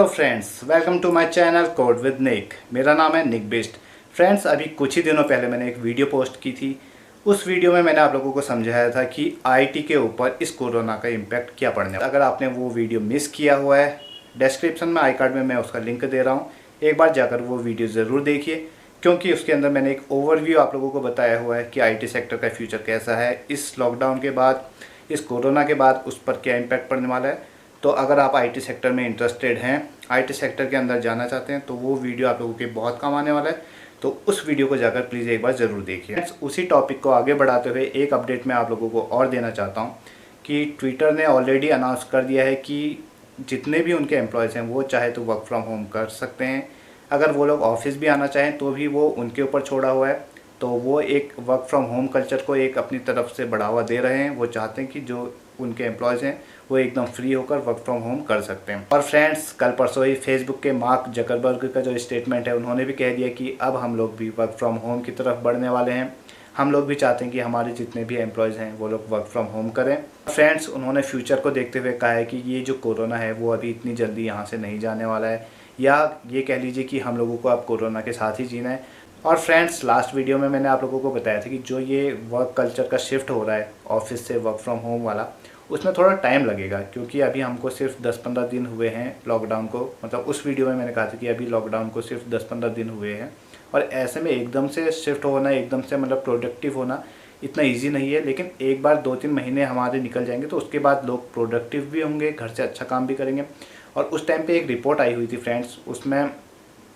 Hello friends, welcome to my channel code with Nick. मेरा नाम है निक बेस्ट। फ्रेंड्स, अभी कुछ ही दिनों पहले मैंने एक वीडियो पोस्ट की थी। उस वीडियो में मैंने आप लोगों को समझाया था कि आईटी के ऊपर इस कोरोना का इम्पैक्ट क्या पड़ने वाला है। अगर आपने वो वीडियो मिस किया हुआ है, डिस्क्रिप्शन में आई कार्ड में मैं उसका लिंक दे रहा हूँ। एक बार जाकर वो वीडियो ज़रूर देखिए, क्योंकि उसके अंदर मैंने एक ओवरव्यू आप लोगों को बताया हुआ है कि आई सेक्टर का फ्यूचर कैसा है, इस लॉकडाउन के बाद, इस कोरोना के बाद उस पर क्या इम्पैक्ट पड़ने वाला है। तो अगर आप आईटी सेक्टर में इंटरेस्टेड हैं, आईटी सेक्टर के अंदर जाना चाहते हैं, तो वो वीडियो आप लोगों के बहुत काम आने वाला है। तो उस वीडियो को जाकर प्लीज़ एक बार ज़रूर देखिए। उसी टॉपिक को आगे बढ़ाते हुए एक अपडेट मैं आप लोगों को और देना चाहता हूँ कि ट्विटर ने ऑलरेडी अनाउंस कर दिया है कि जितने भी उनके एम्प्लॉयज़ हैं वो चाहे तो वर्क फ्रॉम होम कर सकते हैं। अगर वो लोग ऑफिस भी आना चाहें तो भी वो उनके ऊपर छोड़ा हुआ है। तो वो एक वर्क फ्रॉम होम कल्चर को एक अपनी तरफ से बढ़ावा दे रहे हैं। वो चाहते हैं कि जो उनके एम्प्लॉयज़ हैं वो एकदम फ्री होकर वर्क फ्रॉम होम कर सकते हैं। और फ्रेंड्स, कल परसों ही फेसबुक के मार्क जकरबर्ग का जो स्टेटमेंट है, उन्होंने भी कह दिया कि अब हम लोग भी वर्क फ्रॉम होम की तरफ बढ़ने वाले हैं। हम लोग भी चाहते हैं कि हमारे जितने भी एम्प्लॉयज़ हैं वो लोग वर्क फ्रॉम होम करें। फ्रेंड्स, उन्होंने फ्यूचर को देखते हुए कहा है कि ये जो कोरोना है वो अभी इतनी जल्दी यहाँ से नहीं जाने वाला है, या ये कह लीजिए कि हम लोगों को अब कोरोना के साथ ही जीना है। और फ्रेंड्स, लास्ट वीडियो में मैंने आप लोगों को बताया था कि जो ये वर्क कल्चर का शिफ्ट हो रहा है ऑफिस से वर्क फ्रॉम होम वाला, उसमें थोड़ा टाइम लगेगा, क्योंकि अभी हमको सिर्फ 10-15 दिन हुए हैं लॉकडाउन को। मतलब उस वीडियो में मैंने कहा था कि अभी लॉकडाउन को सिर्फ 10-15 दिन हुए हैं, और ऐसे में एकदम से शिफ्ट होना, एकदम से मतलब प्रोडक्टिव होना इतना ईजी नहीं है। लेकिन एक बार 2-3 महीने हमारे निकल जाएंगे तो उसके बाद लोग प्रोडक्टिव भी होंगे, घर से अच्छा काम भी करेंगे। और उस टाइम पे एक रिपोर्ट आई हुई थी फ्रेंड्स, उसमें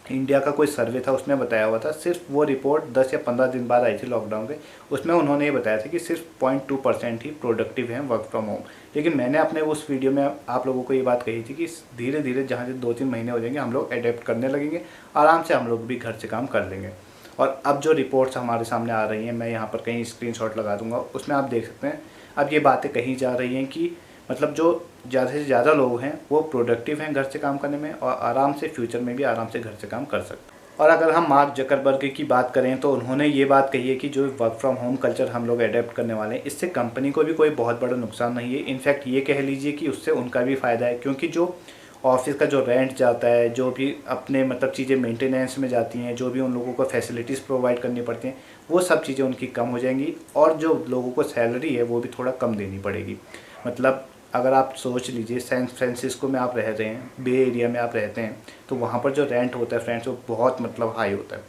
इंडिया का कोई सर्वे था, उसमें बताया हुआ था, सिर्फ वो रिपोर्ट 10 या 15 दिन बाद आई थी लॉकडाउन के। उसमें उन्होंने ये बताया था कि सिर्फ 0.2% ही प्रोडक्टिव हैं वर्क फ्रॉम होम। लेकिन मैंने अपने उस वीडियो में आप लोगों को ये बात कही थी कि धीरे धीरे जहाँ से 2-3 महीने हो जाएंगे हम लोग अडेप्ट करने लगेंगे, आराम से हम लोग भी घर से काम कर लेंगे। और अब जो रिपोर्ट्स हमारे सामने आ रही हैं, मैं यहाँ पर कहीं स्क्रीनशॉट लगा दूंगा, उसमें आप देख सकते हैं अब ये बातें कही जा रही हैं कि मतलब जो ज़्यादा से ज़्यादा लोग हैं वो प्रोडक्टिव हैं घर से काम करने में, और आराम से फ्यूचर में भी आराम से घर से काम कर सकते हैं। और अगर हम मार्क जकरबर्ग की बात करें तो उन्होंने ये बात कही है कि जो वर्क फ्रॉम होम कल्चर हम लोग अडेप्ट करने वाले हैं, इससे कंपनी को भी कोई बहुत बड़ा नुकसान नहीं है। इनफैक्ट ये कह लीजिए कि उससे उनका भी फ़ायदा है, क्योंकि जो ऑफिस का जो रेंट जाता है, जो भी अपने मतलब चीज़ें मेंटेनेंस में जाती हैं, जो भी उन लोगों को फैसिलिटीज़ प्रोवाइड करनी पड़ती हैं, वो सब चीज़ें उनकी कम हो जाएंगी। और जो लोगों को सैलरी है वो भी थोड़ा कम देनी पड़ेगी। मतलब अगर आप सोच लीजिए, सैन फ्रांसिस्को में आप रह रहे हैं, बे एरिया में आप रहते हैं, तो वहाँ पर जो रेंट होता है फ्रेंड्स वो बहुत मतलब हाई होता है।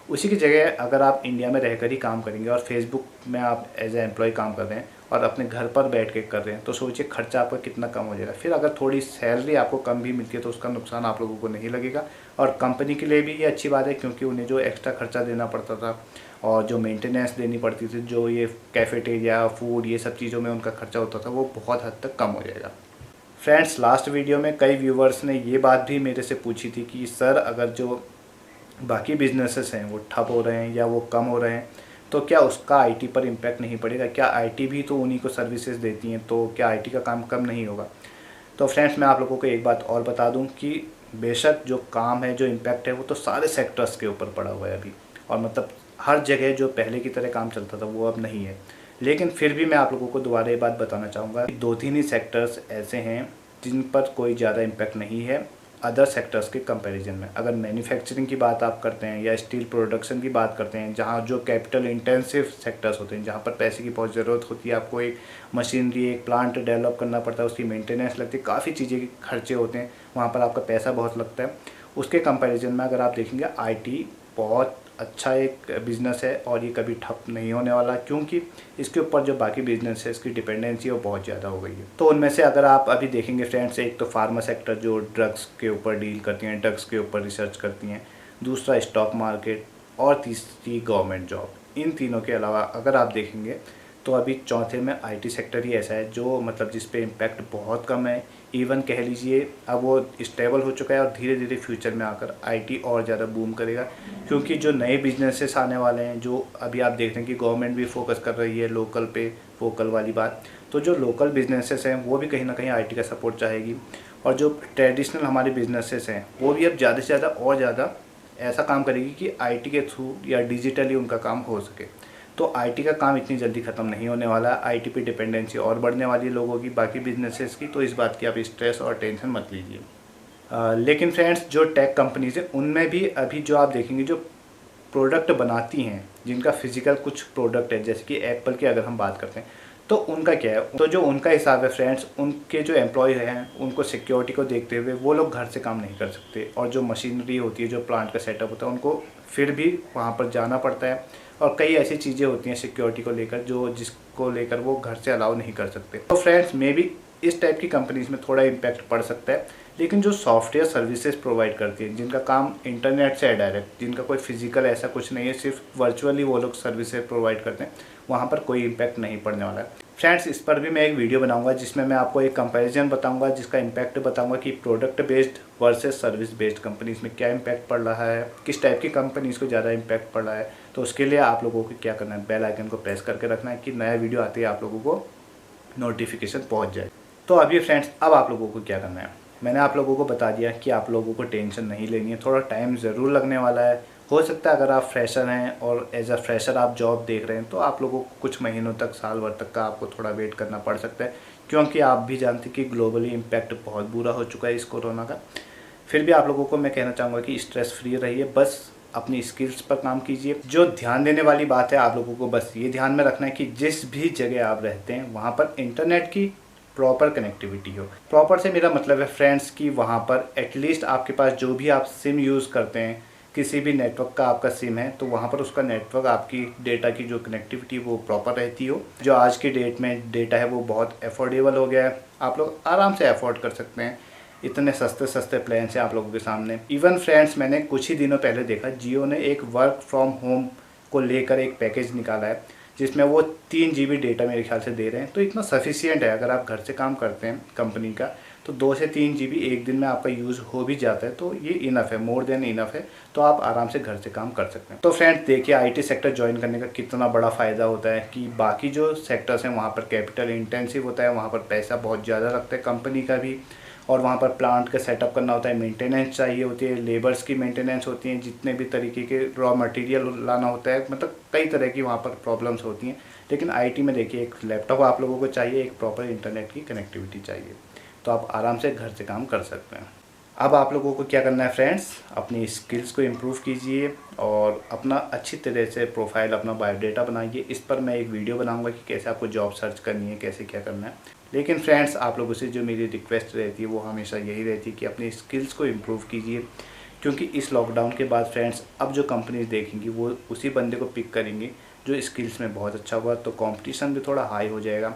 उसी की जगह अगर आप इंडिया में रहकर ही काम करेंगे और फेसबुक में आप एज ए एम्प्लॉय काम कर रहे हैं और अपने घर पर बैठ के कर रहे हैं, तो सोचिए खर्चा आपका कितना कम हो जाएगा। फिर अगर थोड़ी सैलरी आपको कम भी मिलती है तो उसका नुकसान आप लोगों को नहीं लगेगा। और कंपनी के लिए भी ये अच्छी बात है, क्योंकि उन्हें जो एक्स्ट्रा खर्चा देना पड़ता था और जो मेंटेनेंस देनी पड़ती थी, जो ये कैफेटेरिया, फूड, ये सब चीज़ों में उनका खर्चा होता था, वो बहुत हद तक कम हो जाएगा। फ्रेंड्स, लास्ट वीडियो में कई व्यूवर्स ने ये बात भी मेरे से पूछी थी कि सर, अगर जो बाकी बिजनेसेस हैं वो ठप हो रहे हैं या वो कम हो रहे हैं, तो क्या उसका आईटी पर इम्पैक्ट नहीं पड़ेगा? क्या आईटी भी तो उन्हीं को सर्विसेज देती हैं, तो क्या आईटी का काम कम नहीं होगा? तो फ्रेंड्स, मैं आप लोगों को एक बात और बता दूं कि बेशक जो काम है, जो इम्पैक्ट है, वो तो सारे सेक्टर्स के ऊपर पड़ा हुआ है अभी। और मतलब हर जगह जो पहले की तरह काम चलता था वो अब नहीं है। लेकिन फिर भी मैं आप लोगों को दोबारा ये बात बताना चाहूँगा कि 2-3 ही सेक्टर्स ऐसे हैं जिन पर कोई ज़्यादा इम्पैक्ट नहीं है अदर सेक्टर्स के कंपैरिजन में। अगर मैन्युफैक्चरिंग की बात आप करते हैं या स्टील प्रोडक्शन की बात करते हैं, जहाँ जो कैपिटल इंटेंसिव सेक्टर्स होते हैं, जहाँ पर पैसे की बहुत ज़रूरत होती है, आपको एक मशीनरी, एक प्लांट डेवलप करना पड़ता है, उसकी मेंटेनेंस लगती है, काफ़ी चीज़ें के खर्चे होते हैं, वहाँ पर आपका पैसा बहुत लगता है। उसके कंपैरिजन में अगर आप देखेंगे, आईटी बहुत अच्छा एक बिज़नेस है और ये कभी ठप नहीं होने वाला, क्योंकि इसके ऊपर जो बाकी बिजनेस है इसकी डिपेंडेंसी वो बहुत ज़्यादा हो गई है। तो उनमें से अगर आप अभी देखेंगे फ्रेंड्स, एक तो फार्मा सेक्टर जो ड्रग्स के ऊपर डील करती हैं, ड्रग्स के ऊपर रिसर्च करती हैं, दूसरा स्टॉक मार्केट, और तीसरी गवर्नमेंट जॉब। इन तीनों के अलावा अगर आप देखेंगे तो अभी चौथे में आईटी सेक्टर ही ऐसा है जो मतलब जिस पे इम्पैक्ट बहुत कम है। इवन कह लीजिए अब वो स्टेबल हो चुका है, और धीरे धीरे फ्यूचर में आकर आईटी और ज़्यादा बूम करेगा, क्योंकि जो नए बिजनेसेस आने वाले हैं, जो अभी आप देख रहे हैं कि गवर्नमेंट भी फोकस कर रही है लोकल पे वोकल वाली बात, तो जो लोकल बिजनेसेस हैं वो भी कहीं ना कहीं आईटी का सपोर्ट चाहेगी। और जो ट्रेडिशनल हमारे बिजनेसेस हैं वो भी अब ज़्यादा से ज़्यादा और ज़्यादा ऐसा काम करेगी कि आईटी के थ्रू या डिजिटली उनका काम हो सके। तो आईटी का काम इतनी जल्दी ख़त्म नहीं होने वाला। आईटी पे डिपेंडेंसी और बढ़ने वाली है लोगों की बाकी बिजनेसेस की, तो इस बात की आप स्ट्रेस और टेंशन मत लीजिए। लेकिन फ्रेंड्स जो टेक कंपनीज है उनमें भी अभी जो आप देखेंगे जो प्रोडक्ट बनाती हैं, जिनका फिजिकल कुछ प्रोडक्ट है, जैसे कि एप्पल की अगर हम बात करते हैं तो उनका क्या है, तो जो उनका हिसाब है फ्रेंड्स, उनके जो एम्प्लॉय हैं उनको सिक्योरिटी को देखते हुए वो लोग घर से काम नहीं कर सकते, और जो मशीनरी होती है, जो प्लांट का सेटअप होता है, उनको फिर भी वहाँ पर जाना पड़ता है, और कई ऐसी चीज़ें होती हैं सिक्योरिटी को लेकर जो जिसको लेकर वो घर से अलाउ नहीं कर सकते। तो फ्रेंड्स मे बी इस टाइप की कंपनीज में थोड़ा इम्पैक्ट पड़ सकता है, लेकिन जो सॉफ्टवेयर सर्विसेज प्रोवाइड करती है, जिनका काम इंटरनेट से है डायरेक्ट, जिनका कोई फिजिकल ऐसा कुछ नहीं है, सिर्फ वर्चुअली वो लोग सर्विसेज प्रोवाइड करते हैं, वहाँ पर कोई इम्पैक्ट नहीं पड़ने वाला है। फ्रेंड्स इस पर भी मैं एक वीडियो बनाऊंगा जिसमें मैं आपको एक कंपैरिजन बताऊंगा, जिसका इम्पैक्ट बताऊंगा कि product based versus service based companies में क्या इम्पैक्ट पड़ रहा है, किस टाइप की कंपनीज को ज़्यादा इम्पैक्ट पड़ रहा है। तो उसके लिए आप लोगों को क्या करना है, बेल आइकन को प्रेस करके रखना है कि नया वीडियो आते ही आप लोगों को नोटिफिकेशन पहुँच जाए। तो अभी फ्रेंड्स अब आप लोगों को क्या करना है, मैंने आप लोगों को बता दिया कि आप लोगों को टेंशन नहीं लेनी है, थोड़ा टाइम ज़रूर लगने वाला है। हो सकता है अगर आप फ्रेशर हैं और एज अ फ्रेशर आप जॉब देख रहे हैं तो आप लोगों को कुछ महीनों तक, साल भर तक का आपको थोड़ा वेट करना पड़ सकता है, क्योंकि आप भी जानते हैं कि ग्लोबली इम्पैक्ट बहुत बुरा हो चुका है इस कोरोना का। फिर भी आप लोगों को मैं कहना चाहूँगा कि स्ट्रेस फ्री रहिए, बस अपनी स्किल्स पर काम कीजिए। जो ध्यान देने वाली बात है, आप लोगों को बस ये ध्यान में रखना है कि जिस भी जगह आप रहते हैं वहाँ पर इंटरनेट की प्रॉपर कनेक्टिविटी हो। प्रॉपर से मेरा मतलब है फ्रेंड्स कि वहाँ पर एटलीस्ट आपके पास जो भी आप सिम यूज़ करते हैं, किसी भी नेटवर्क का आपका सिम है, तो वहाँ पर उसका नेटवर्क, आपकी डेटा की जो कनेक्टिविटी वो प्रॉपर रहती हो। जो आज की डेट में डेटा है वो बहुत अफोर्डेबल हो गया है, आप लोग आराम से अफोर्ड कर सकते हैं, इतने सस्ते सस्ते प्लान हैं आप लोगों के सामने। इवन फ्रेंड्स मैंने कुछ ही दिनों पहले देखा, जियो ने एक वर्क फ्रॉम होम को लेकर एक पैकेज निकाला है जिसमें वो 3 GB डेटा मेरे ख्याल से दे रहे हैं। तो इतना सफिशियंट है, अगर आप घर से काम करते हैं कंपनी का, तो 2 से 3 GB एक दिन में आपका यूज़ हो भी जाता है, तो ये इनफ है, मोर देन इनफ है। तो आप आराम से घर से काम कर सकते हैं। तो फ्रेंड्स देखिए, IT सेक्टर ज्वाइन करने का कितना बड़ा फ़ायदा होता है कि बाकी जो सेक्टर्स हैं वहाँ पर कैपिटल इंटेंसिव होता है, वहाँ पर पैसा बहुत ज़्यादा लगता है कंपनी का भी, और वहाँ पर प्लांट का सेटअप करना होता है, मेंटेनेंस चाहिए होती है, लेबर्स की मेंटेनेंस होती है, जितने भी तरीके के रॉ मटेरियल लाना होता है, मतलब कई तरह की वहाँ पर प्रॉब्लम्स होती हैं। लेकिन IT में देखिए, एक लैपटॉप आप लोगों को चाहिए, एक प्रॉपर इंटरनेट की कनेक्टिविटी चाहिए, तो आप आराम से घर से काम कर सकते हैं। अब आप लोगों को क्या करना है फ्रेंड्स, अपनी स्किल्स को इम्प्रूव कीजिए और अपना अच्छी तरह से प्रोफाइल, अपना बायोडाटा बनाइए। इस पर मैं एक वीडियो बनाऊंगा कि कैसे आपको जॉब सर्च करनी है, कैसे क्या करना है। लेकिन फ्रेंड्स आप लोगों से जो मेरी रिक्वेस्ट रहती है वो हमेशा यही रहती है कि अपनी स्किल्स को इम्प्रूव कीजिए, क्योंकि इस लॉकडाउन के बाद फ्रेंड्स अब जो कंपनीज देखेंगी वो उसी बंदे को पिक करेंगी जो स्किल्स में बहुत अच्छा हुआ, तो कंपटीशन भी थोड़ा हाई हो जाएगा।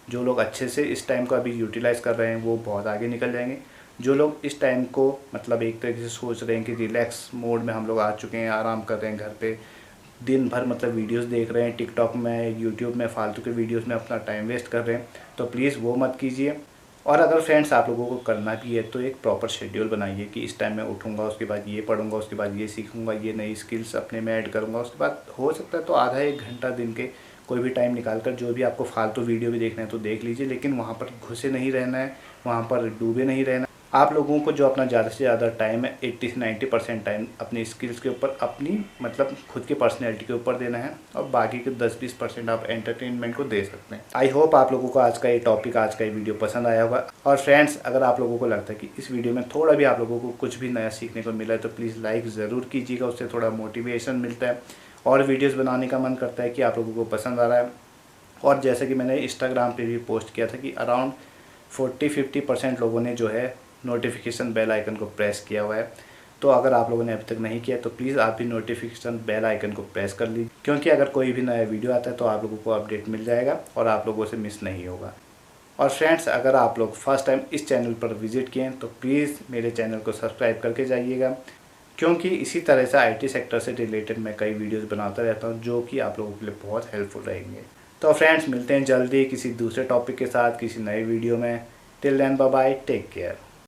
जो लोग अच्छे से इस टाइम को अभी यूटिलाइज़ कर रहे हैं वो बहुत आगे निकल जाएंगे। जो लोग इस टाइम को मतलब एक तरीके से सोच रहे हैं कि रिलैक्स मोड में हम लोग आ चुके हैं, आराम कर रहे हैं घर पे, दिन भर मतलब वीडियोस देख रहे हैं टिकटॉक में, यूट्यूब में, फालतू के वीडियोस में अपना टाइम वेस्ट कर रहे हैं, तो प्लीज़ वो मत कीजिए। और अगर फ्रेंड्स आप लोगों को करना भी है तो एक प्रॉपर शेड्यूल बनाइए कि इस टाइम मैं उठूँगा, उसके बाद ये पढ़ूँगा, उसके बाद ये सीखूँगा, ये नई स्किल्स अपने में ऐड करूँगा, उसके बाद हो सकता है तो आधा 1 घंटा दिन के कोई भी टाइम निकाल कर जो भी आपको फालतू वीडियो भी देखना है तो देख लीजिए, लेकिन वहाँ पर घुसे नहीं रहना है, वहाँ पर डूबे नहीं रहना। आप लोगों को जो अपना ज़्यादा से ज़्यादा टाइम है 80 से 90% टाइम अपनी स्किल्स के ऊपर, अपनी मतलब खुद की पर्सनैलिटी के ऊपर देना है, और बाकी के 10-20% आप एंटरटेनमेंट को दे सकते हैं। आई होप आप लोगों को आज का ये टॉपिक, आज का ये वीडियो पसंद आया होगा। और फ्रेंड्स अगर आप लोगों को लगता है कि इस वीडियो में थोड़ा भी आप लोगों को कुछ भी नया सीखने को मिला है तो प्लीज़ लाइक ज़रूर कीजिएगा, उससे थोड़ा मोटिवेशन मिलता है और वीडियोज़ बनाने का मन करता है कि आप लोगों को पसंद आ रहा है। और जैसे कि मैंने इंस्टाग्राम पे भी पोस्ट किया था कि अराउंड 40-50% लोगों ने जो है नोटिफिकेशन बेल आइकन को प्रेस किया हुआ है। तो अगर आप लोगों ने अभी तक नहीं किया तो प्लीज़ आप भी नोटिफिकेशन बेल आइकन को प्रेस कर लीजिए, क्योंकि अगर कोई भी नया वीडियो आता है तो आप लोगों को अपडेट मिल जाएगा और आप लोगों से मिस नहीं होगा। और फ्रेंड्स अगर आप लोग फर्स्ट टाइम इस चैनल पर विजिट किए तो प्लीज़ मेरे चैनल को सब्सक्राइब करके जाइएगा, क्योंकि इसी तरह से IT सेक्टर से रिलेटेड मैं कई वीडियोज़ बनाता रहता हूँ जो कि आप लोगों के लिए बहुत हेल्पफुल रहेंगे। तो फ्रेंड्स मिलते हैं जल्दी किसी दूसरे टॉपिक के साथ, किसी नए वीडियो में। Till then bye bye, take care.